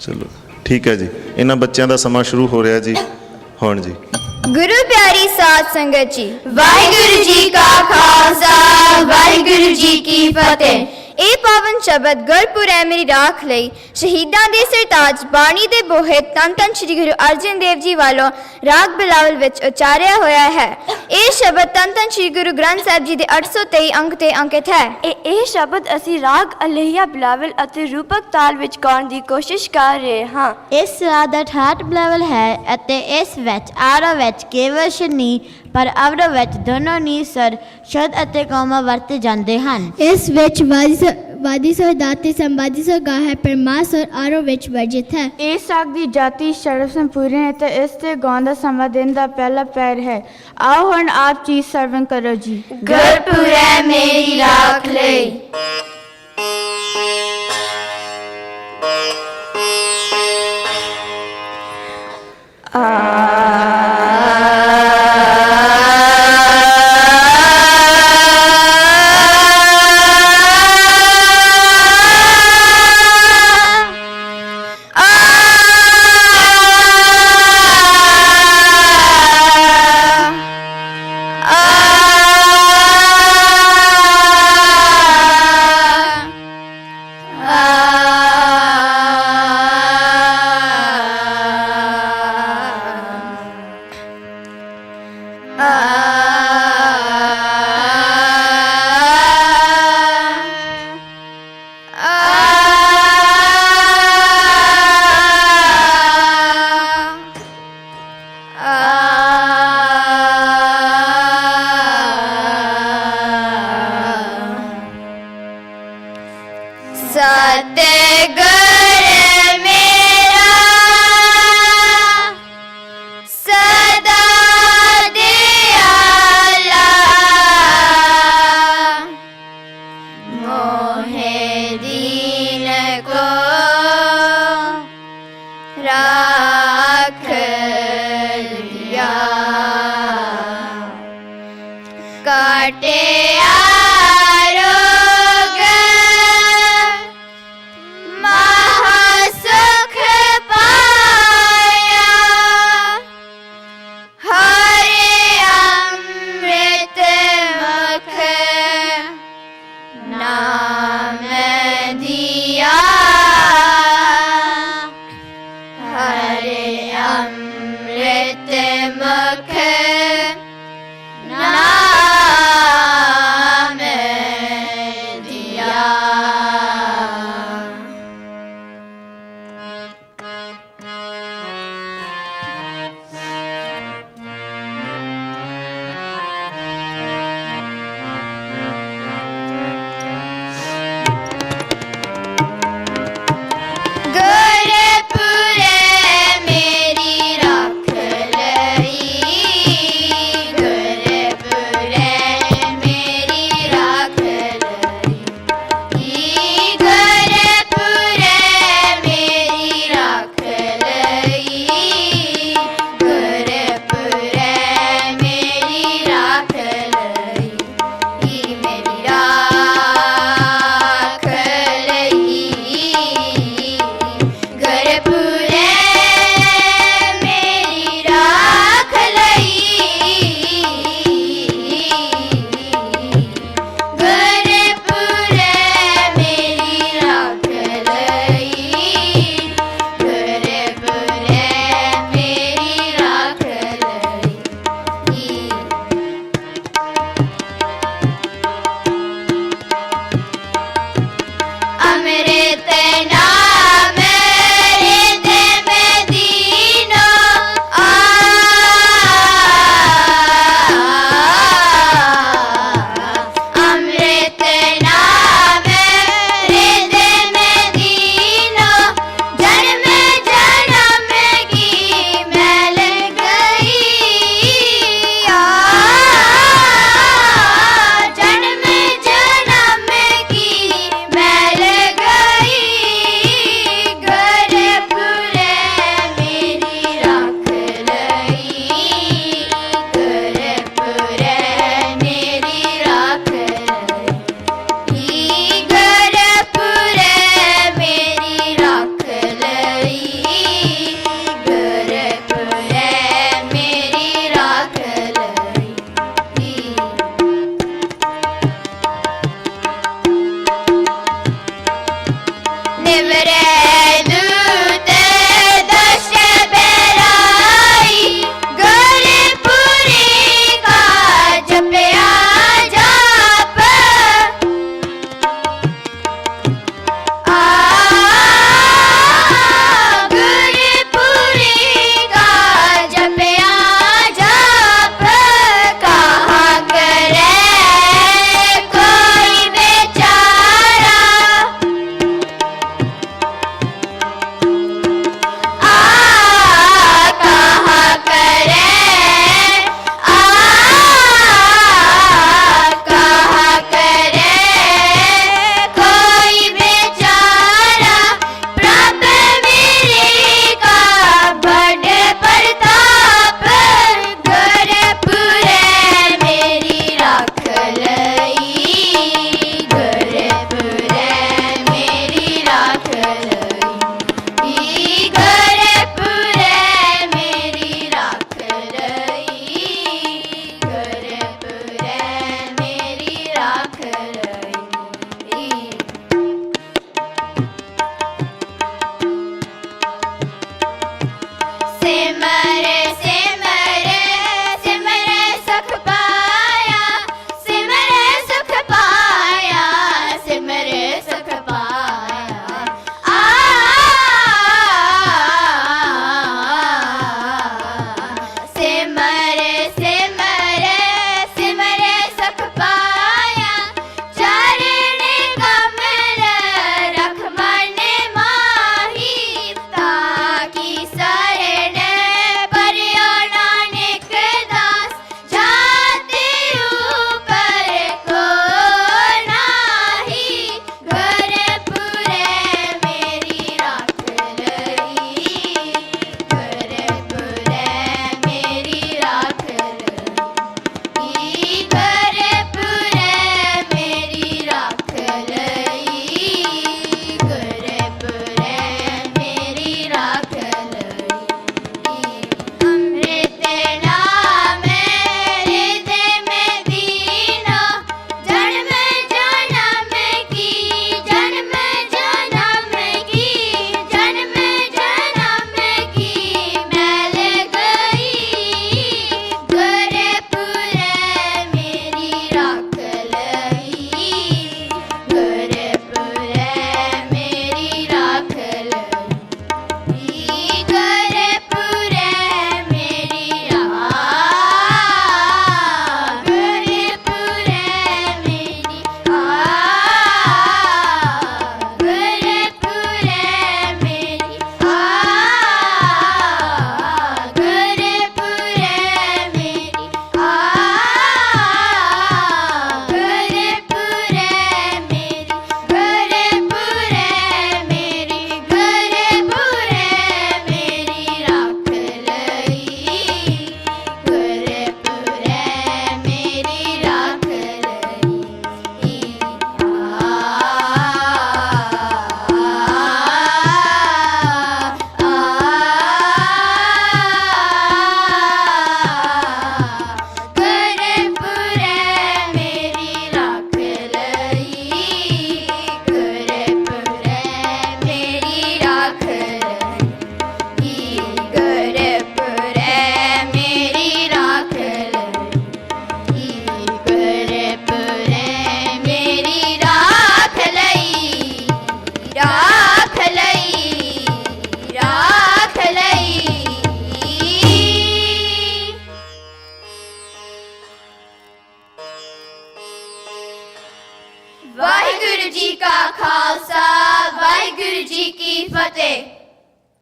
चलो ठीक है जी, इन्हां बच्चों का समा शुरू हो रहा जी हुण जी। गुरु प्यारी साध संगत जी, वाहिगुरु जी का खालसा वाहिगुरु जी की फतेह। ਇਹ ਪਾਵਨ ਸ਼ਬਦ ਗੁਰਪੁਰਬ ਹੈ ਮੇਰੀ ਰਾਖ ਲਈ ਸ਼ਹੀਦਾਂ ਦੇ ਸਰਤਾਜ ਬਾਣੀ ਦੇ ਬੋਹੇ ਧੰਨ ਧੰਨ ਸ੍ਰੀ ਗੁਰੂ ਅਰਜਨ ਦੇਵ ਜੀ ਵੱਲੋਂ ਰਾਗ ਬਿਲਾਵਲ ਵਿੱਚ ਉਚਾਰਿਆ ਹੋਇਆ ਹੈ। ਇਹ ਸ਼ਬਦ ਧੰਨ ਧੰਨ ਸ੍ਰੀ ਗੁਰੂ ਗ੍ਰੰਥ ਸਾਹਿਬ ਜੀ ਦੇ 823 ਅੰਕ ਤੇ ਅੰਕਿਤ ਹੈ। ਇਹ ਸ਼ਬਦ ਅਸੀਂ ਰਾਗ ਅਲਹਿਆ ਬਿਲਾਵਲ ਅਤੇ ਰੂਪਕ ਤਾਲ ਵਿੱਚ ਗਾਉਣ ਦੀ ਕੋਸ਼ਿਸ਼ ਕਰ ਰਹੇ ਹਾਂ। ਇਸ ਰਾਗ ਦਾ ਠਾਠ ਬਿਲਾਵਲ ਹੈ ਅਤੇ ਇਸ ਵਿੱਚ ਆਰੋ ਵਿੱਚ ਕੇਵਲ ਸ਼ਨੀ ਪਰ ਅਵਰੋ ਵਿੱਚ ਦੋਨੋਂ ਨੀ ਸਰ ਸ਼ੁੱਧ ਅਤੇ ਕੋਮਾ ਵਰਤੇ ਜਾਂਦੇ ਹਨ। ਇਸ ਵਿੱਚ ਵਾਦੀ ਸਵਰ ਦਾਤੇ ਸੰਵਾਦੀ ਸਵਰ ਗਾ ਹੈ ਪਰ ਮਾ ਸਵਰ ਆਰੋ ਵਿੱਚ ਵਰਜਿਤ ਹੈ। ਇਸ ਰਾਗ ਦੀ ਜਾਤੀ ਸ਼ਰਵ ਸੰਪੂਰਨ ਹੈ ਤੇ ਇਸ ਤੇ ਗਾਉਣ ਦਾ ਸਮਾਂ ਦਿਨ ਦਾ ਪਹਿਲਾ ਪੈਰ ਹੈ। ਆਓ ਹੁਣ ਆਪ ਚੀਜ਼ ਸਰਵਨ ਕਰੋ ਜੀ। ਗੁਰਪੁਰਬ ਹੈ ਮੇਰੀ ਰਾਖ ਲਈ। सुख पाया। सिमर सिमर सिमर सुख पाया, चरण कमल रख मन माही, ताकि शरण पर्यो नानक दास, जाति ऊपर को नाही, घर पुरे मेरी राख लई, घर पुरे मेरी राख लई, घर पुरे मेरी राख लई, घर पुरे मेरी राख लई। अमृत नाम हृदय में दीना, जन्म जन्म की, जन्म जन्म की, जन्म जन्म की मैल गई, घर पुरे मेरी राख लई, घर पुरे मेरी राख लई, घर पुरे मेरी घर पुरे मेरी घर पुरे मेरी घर पुरे मेरी घर पुरे मेरी घर पुरे मेरी घर पुरे मेरी राख लई, घर पुरे मेरी राख लई। घर पुरे मेरी राख लई, घर पुरे मेरी राख लई, घर पुरे मेरी राख लई, घर पुरे मेरी राख लई, राख लई, राख लई। वाहिगुरु जी का खालसा, वाहिगुरु जी की फतेह।